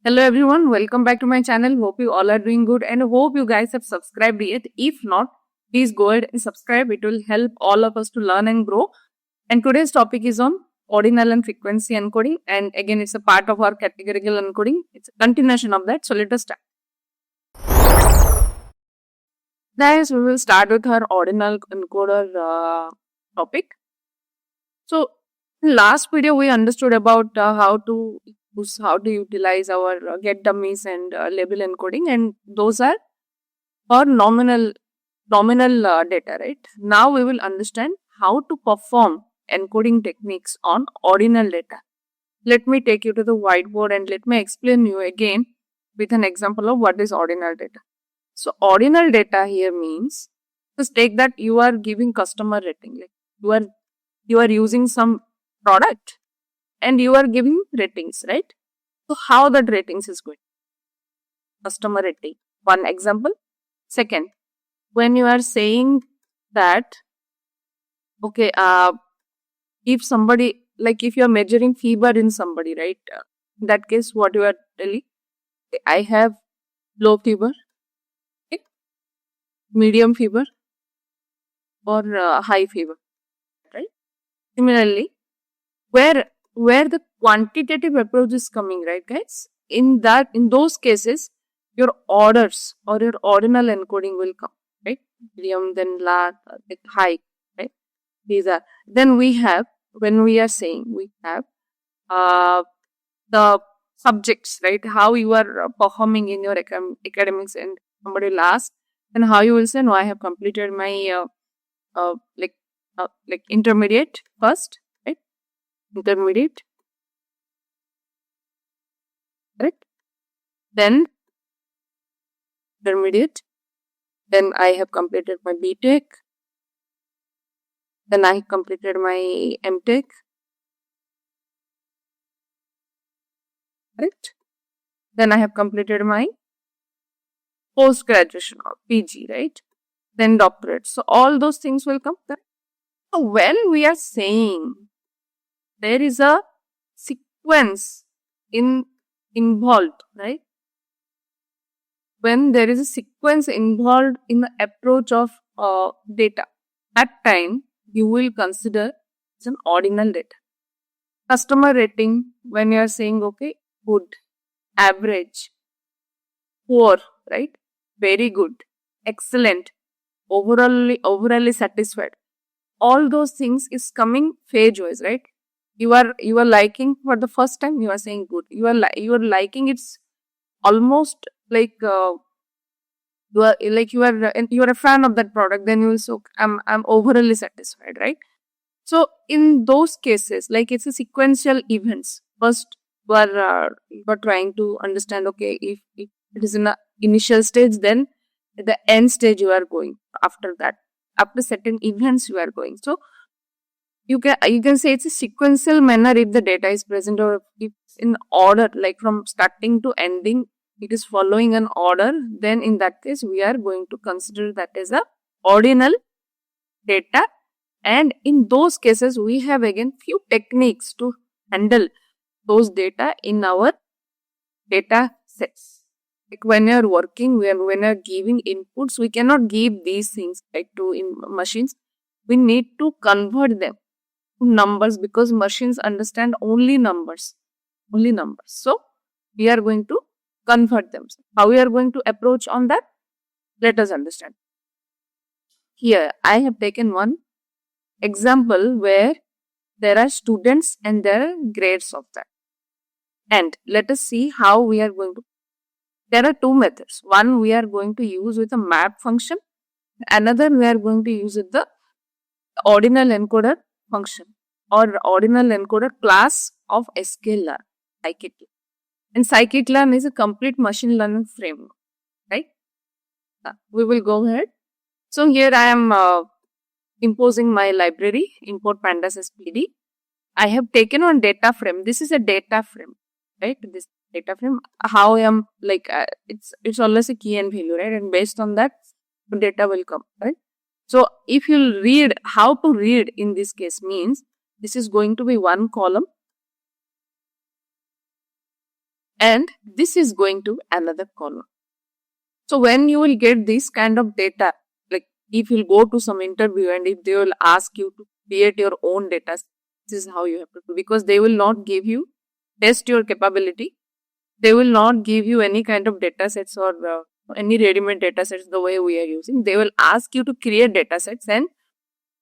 Hello everyone, welcome back to my channel. Hope you all are doing good and hope you guys have subscribed yet. If not, please go ahead and subscribe. It will help all of us to learn and grow. And today's topic is on ordinal and frequency encoding. And again, it's a part of our categorical encoding. It's a continuation of that. So let us start. Guys, we will start with our ordinal encoder topic. So in last video, we understood about how to utilize our get dummies and label encoding, and those are for nominal data, right? Now we will understand how to perform encoding techniques on ordinal data. Let me take you to the whiteboard and let me explain you again with an example of what is ordinal data. So ordinal data here means, just take that you are giving customer rating, like you are using some product and you are giving ratings, right? So how that ratings is going? Customer rating, one example. Second, when you are saying that, okay, if somebody, like if you are measuring fever in somebody, right? In that case, what you are telling, I have low fever, okay, medium fever, or high fever, right? Similarly, where the quantitative approach is coming, right, guys? In those cases, your orders or your ordinal encoding will come, right? Medium, then large, high, right? These are. Then we have, when we are saying, we have the subjects, right? How you are performing in your academics, and somebody will ask, and how you will say, no, I have completed my like intermediate first, right? Intermediate, correct? Then intermediate, then I have completed my BTech, then I have completed my MTech, correct? Then I have completed my post graduation or PG, right? Then doctorate. So all those things will come. So when we are saying there is a sequence involved, right? When there is a sequence involved in the approach of data, at time you will consider it's an ordinal data. Customer rating, when you are saying, okay, good, average, poor, right? Very good, excellent, overally satisfied. All those things is coming phase wise, right? You are liking for the first time, you are saying good. You are liking, it's almost like you are a fan of that product. Then you will say, I'm overly satisfied, right? So in those cases, like it's a sequential events. First, you are trying to understand, okay, if it is in the initial stage, then at the end stage you are going. After that, after certain events you are going. So you can say it's a sequential manner if the data is present, or if in order, like from starting to ending, it is following an order. Then in that case, we are going to consider that as a ordinal data. And in those cases, we have again few techniques to handle those data in our data sets. Like when you are working, when you are giving inputs, we cannot give these things like to in machines. We need to convert them to numbers, because machines understand only numbers. So we are going to convert them. How we are going to approach on that? Let us understand. Here I have taken one example where there are students and there are grades of that. And let us see how we are going to. There are two methods. One we are going to use with a map function. Another we are going to use with the ordinal encoder function or ordinal encoder class of sklearn, scikit-learn. And scikit-learn is a complete machine learning framework, right? We will go ahead. So here I am imposing my library, import pandas as PD. I have taken one data frame. This is a data frame, right? This data frame, how I am like, it's always a key and value, right? And based on that, data will come, right? So if you read, how to read in this case means, this is going to be one column. and this is going to another column. So when you will get this kind of data, like if you'll go to some interview and if they will ask you to create your own data, this is how you have to do, because they will not give you, test your capability. They will not give you any kind of data sets or any ready-made data sets the way we are using. They will ask you to create data sets and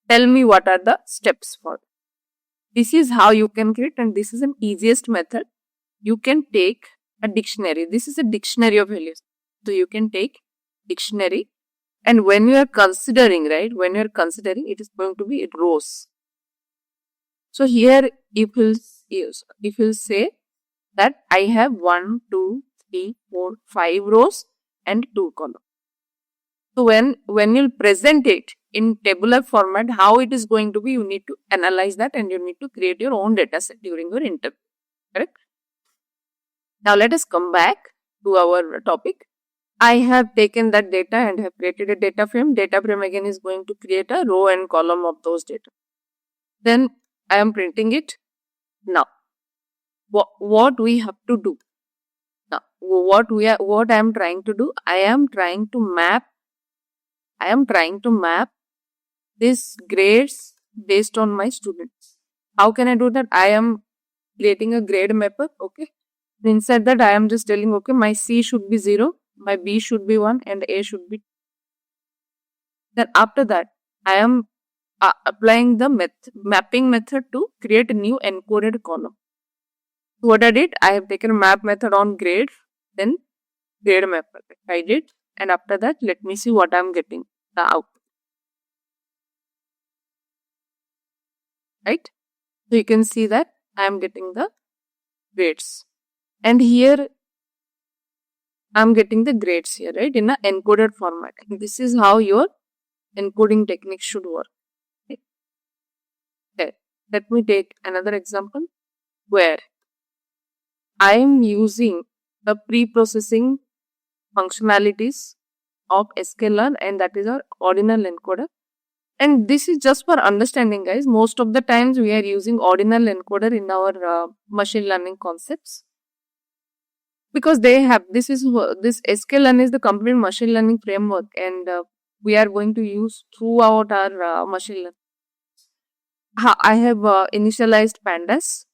tell me what are the steps for it. This is how you can create, and this is an easiest method. You can take a dictionary. This is a dictionary of values. So you can take dictionary, and when you are considering, right, when you are considering, it is going to be rows. So here if you'll say that I have 1, 2, 3, 4, 5 rows and 2 columns. So when you'll present it in tabular format, how it is going to be, you need to analyze that and you need to create your own data set during your interview. Correct? Now let us come back to our topic. I have taken that data and have created a data frame. Data frame again is going to create a row and column of those data. Then I am printing it. Now what we have to do? Now what I am trying to do? I am trying to map these grades based on my students. How can I do that? I am creating a grade mapper. Okay. Inside that I am just telling, okay, my C should be 0, my B should be 1 and A should be 2. Then after that I am applying the mapping method to create a new encoded column. So what I did, I have taken a map method on grade, then grade mapper. I did, and after that let me see what I am getting, the output. Right? So you can see that I am getting the grades. And here I am getting the grades here, right, in a encoded format. And this is how your encoding technique should work. Okay. Let me take another example where I am using the pre-processing functionalities of sklearn, and that is our ordinal encoder. And this is just for understanding, guys. Most of the times we are using ordinal encoder in our machine learning concepts, because they have this sklearn is the complete machine learning framework, and we are going to use throughout our machine learning. I have initialized pandas.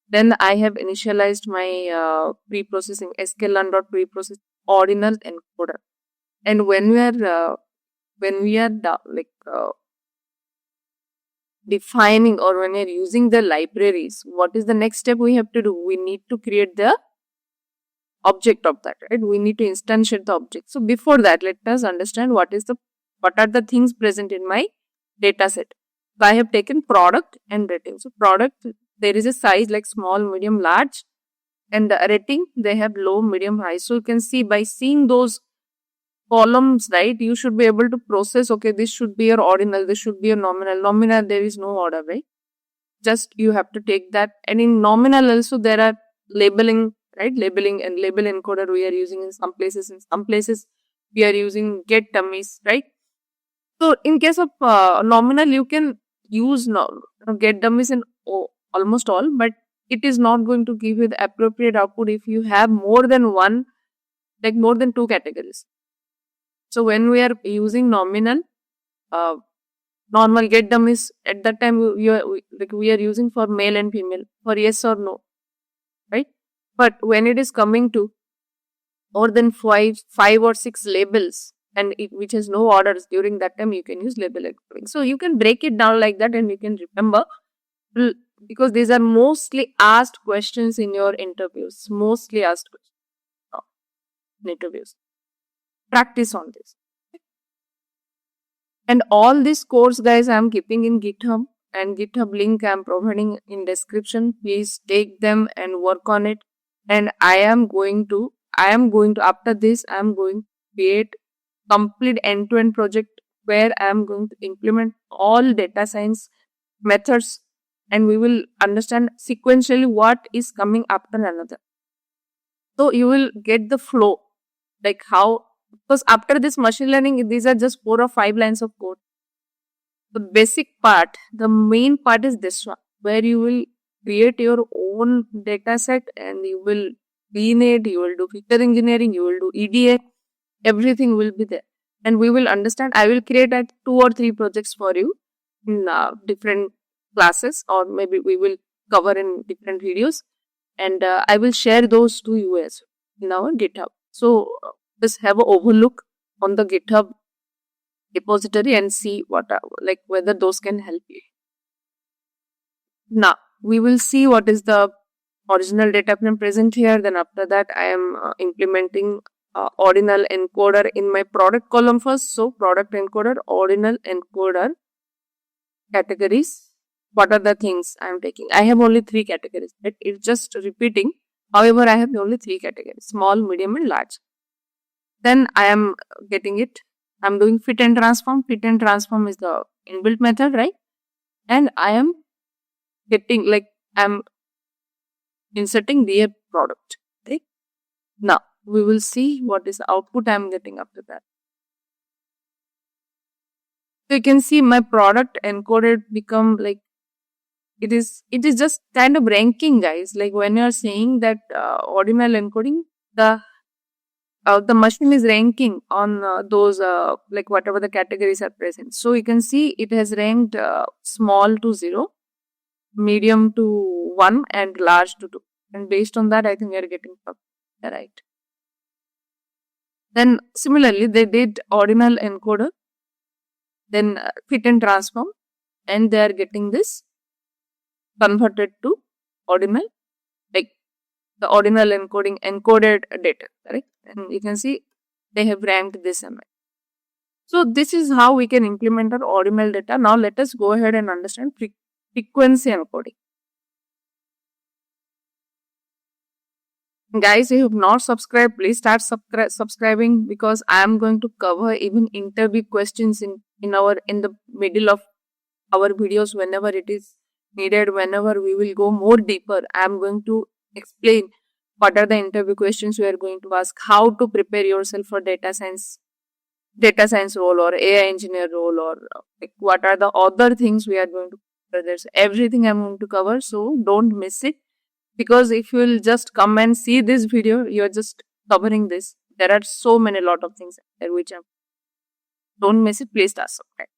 Then I have initialized my pre-processing sklearn.preprocess ordinal encoder. And when we are defining, or when we are using the libraries, what is the next step we have to do? We need to create the object of that, right? We need to instantiate the object. So before that, let us understand what are the things present in my data set. So I have taken product and rating. So product, there is a size like small, medium, large, and the rating, they have low, medium, high. So you can see, by seeing those columns, right, you should be able to process, okay, this should be your ordinal, this should be your nominal, there is no order, right? Just you have to take that. And in nominal also there are labeling, right? Labeling and label encoder we are using in some places we are using get dummies, right? So in case of nominal, you can use get dummies in almost all, but it is not going to give you the appropriate output if you have more than one, like more than 2 categories. So when we are using nominal, normal get dummies, at that time we are using for male and female, for yes or no, right? But when it is coming to more than 5 or 6 labels, and which has no orders, during that time you can use label encoding. So you can break it down like that, and you can remember, because these are mostly asked questions in your interviews. Mostly asked questions in interviews. Practice on this. And all this course, guys, I am keeping in GitHub, and GitHub link I am providing in description. Please take them and work on it. And I am going to after this, I am going to create complete end-to-end project where I am going to implement all data science methods, and we will understand sequentially what is coming after another. So you will get the flow, like how, because after this machine learning, these are just 4 or 5 lines of code. The basic part, the main part is this one, where you will create your own data set and you will VNet, you will do feature engineering, you will do EDA, everything will be there. And we will understand. I will create 2 or 3 projects for you in different classes, or maybe we will cover in different videos, and I will share those to you as well in our GitHub. So just have an overlook on the GitHub repository and see what are, like whether those can help you. Now we will see what is the original data frame present here. Then after that I am implementing ordinal encoder in my product column first. So product encoder, ordinal encoder, categories. What are the things I am taking? I have only 3 categories. It's just repeating. However, I have only 3 categories: small, medium, and large. Then I am getting it. I'm doing fit and transform. Fit and transform is the inbuilt method, right? And I am getting, like, I'm inserting their product. Okay. Now we will see what is the output I'm getting after that. So you can see my product encoded become like it is just kind of ranking, guys. Like when you are saying that ordinal encoding, the machine is ranking on those like whatever the categories are present. So you can see it has ranked small to 0, medium to 1, and large to 2. And based on that, I think we are getting right. Then similarly, they did ordinal encoder, then fit and transform, and they are getting this converted to ordinal, like the ordinal encoding encoded data, correct? And you can see they have ranked this MI. So this is how we can implement our ordinal data. Now let us go ahead and understand frequency encoding. Guys, if you have not subscribed, please start subscribing, because I am going to cover even interview questions in the middle of our videos whenever it is needed. Whenever we will go more deeper, I am going to explain what are the interview questions we are going to ask, how to prepare yourself for data science role or AI engineer role, or like what are the other things we are going to cover. There's everything I'm going to cover, so don't miss it. Because if you will just come and see this video, you're just covering this. There are so many lot of things there which don't miss it. Please start subscribe.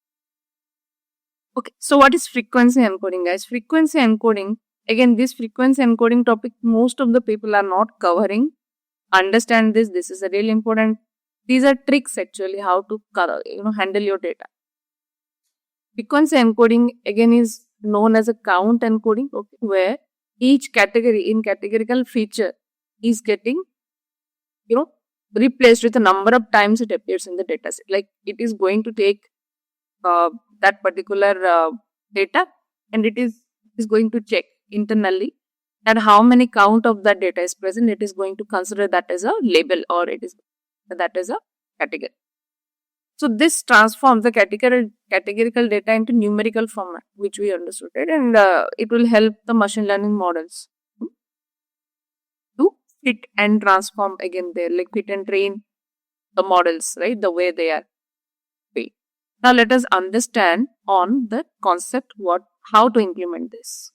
Okay, so what is frequency encoding, guys? Frequency encoding, again, this frequency encoding topic most of the people are not covering. Understand this. This is a really important. These are tricks actually how to handle your data. Frequency encoding again is known as a count encoding, okay, where each category in categorical feature is getting replaced with a number of times it appears in the data set. Like it is going to take that particular data, and it is going to check internally that how many count of that data is present. It is going to consider that as a label, or it is that as a category. So this transforms the categorical data into numerical format, which we understood, right? And it will help the machine learning models to fit and transform again there, like fit and train the models, right? The way they are. Now let us understand on the concept how to implement this.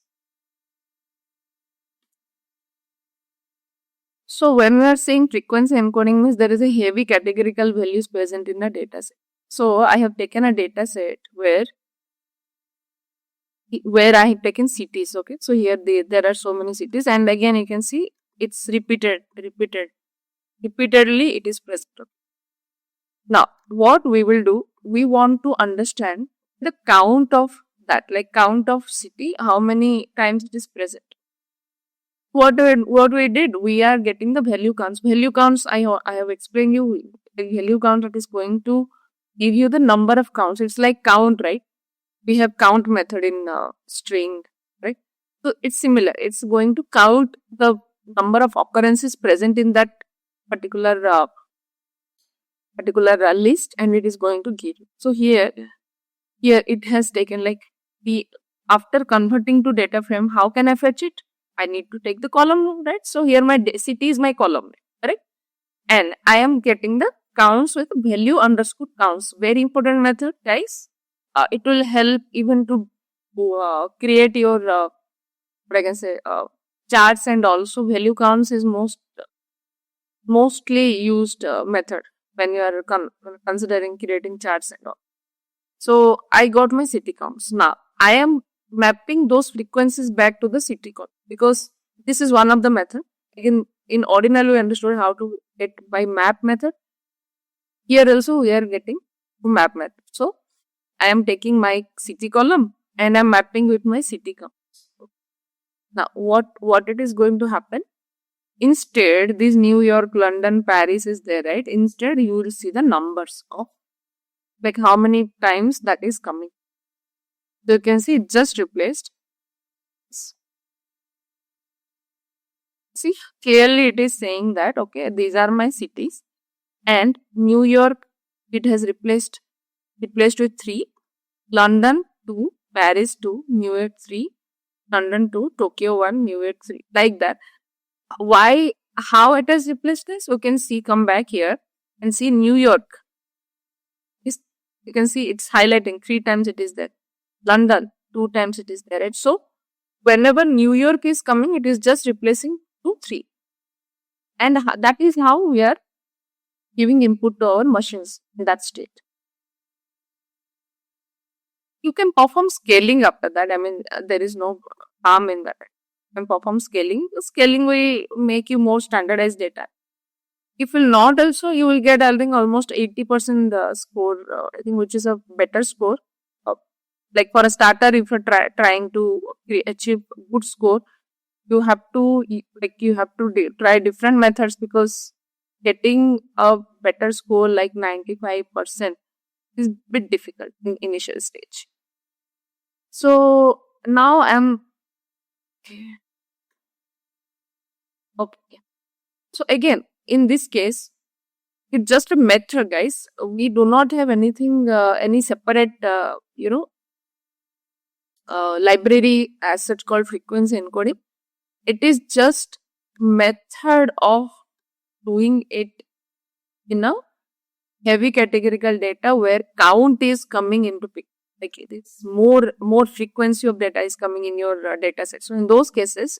So when we are saying frequency encoding, means there is a heavy categorical values present in a data set. So I have taken a data set where I have taken cities. Okay, so here there are so many cities, and again you can see it's repeatedly it is present. Now what we will do, we want to understand the count of that, like count of city, how many times it is present. What we did, we are getting the value counts. Value counts, I have explained you. The value count that is going to give you the number of counts. It's like count, right? We have count method in string, right? So it's similar. It's going to count the number of occurrences present in that particular list, and it is going to give you. So here it has taken, like, after converting to data frame, how can I fetch it? I need to take the column, right? So here my city is my column, correct? And I am getting the counts with value underscore counts. Very important method, guys. It will help even to create your what I can say charts, and also value counts is most mostly used method when you are considering creating charts and all. So I got my city counts. Now I am mapping those frequencies back to the city count because this is one of the method. In ordinal we understood how to get by map method. Here also we are getting map method. So I am taking my city column and I'm mapping with my city count. Now what it is going to happen? Instead, this New York, London, Paris is there, right? Instead, you will see the numbers of like how many times that is coming. So you can see it just replaced. See, clearly it is saying that, okay, these are my cities. And New York, it has replaced with 3. London 2, Paris 2, New York 3, London 2, Tokyo 1, New York 3. Like that. Why, how it has replaced this? You can see, come back here and see New York. You can see it's highlighting 3 times it is there. London 2 times it is there, right? So whenever New York is coming, it is just replacing 2, 3. And that is how we are giving input to our machines in that state. You can perform scaling after that. I mean, there is no harm in that. You can perform scaling. Scaling will make you more standardized data. If will not also, you will get, I think, almost 80% score, I think, which is a better score. Like for a starter, if you're trying to achieve good score, you have to try different methods because getting a better score like 95% is a bit difficult in initial stage. So now I'm okay. So again, in this case, it's just a method, guys. We do not have anything, any separate, library as such called frequency encoding. It is just method of doing it in a heavy categorical data where count is coming into picture. Like it is more frequency of data is coming in your data set. So in those cases,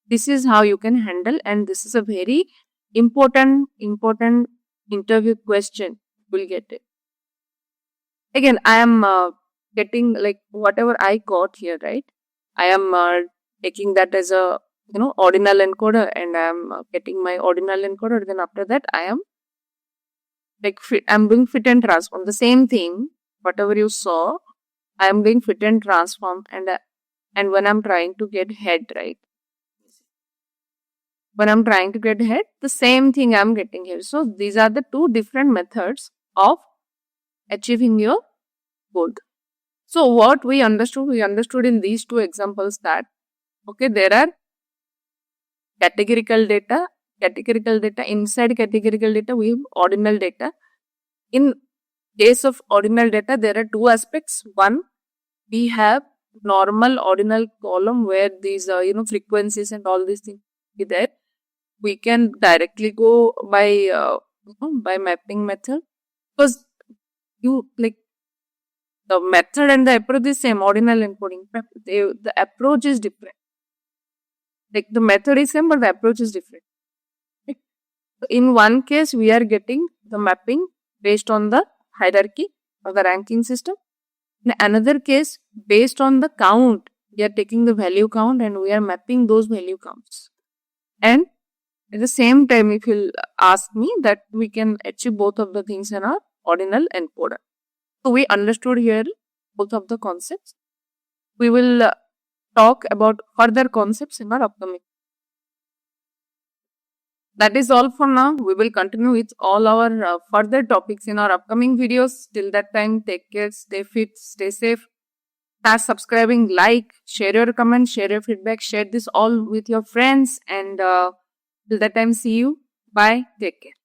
this is how you can handle, and this is a very important interview question. You'll get it. Again, I am getting like whatever I got here, right? I am taking that as a ordinal encoder, and I am getting my ordinal encoder. Then after that, I am like I'm doing fit and transform. The same thing, whatever you saw, I am doing fit and transform, and when I'm trying to get head, right? When I'm trying to get head, the same thing I'm getting here. So these are the 2 different methods of achieving your goal. So what we understood in these 2 examples that, okay, there are categorical data, inside categorical data, we have ordinal data. In case of ordinal data, there are 2 aspects. One, we have normal ordinal column where these frequencies and all these things be there. We can directly go by mapping method, because the method and the approach is same, ordinal encoding. The approach is different. Like the method is same, but the approach is different. In one case, we are getting the mapping based on the hierarchy or the ranking system. In another case, based on the count, we are taking the value count and we are mapping those value counts. And at the same time, if you ask me, that we can achieve both of the things in our ordinal encoder. So we understood here both of the concepts. We will talk about further concepts in our upcoming. That is all for now. We will continue with all our further topics in our upcoming videos. Till that time, take care, stay fit, stay safe. Start subscribing, like, share your comments, share your feedback, share this all with your friends, and till that time, see you. Bye. Take care.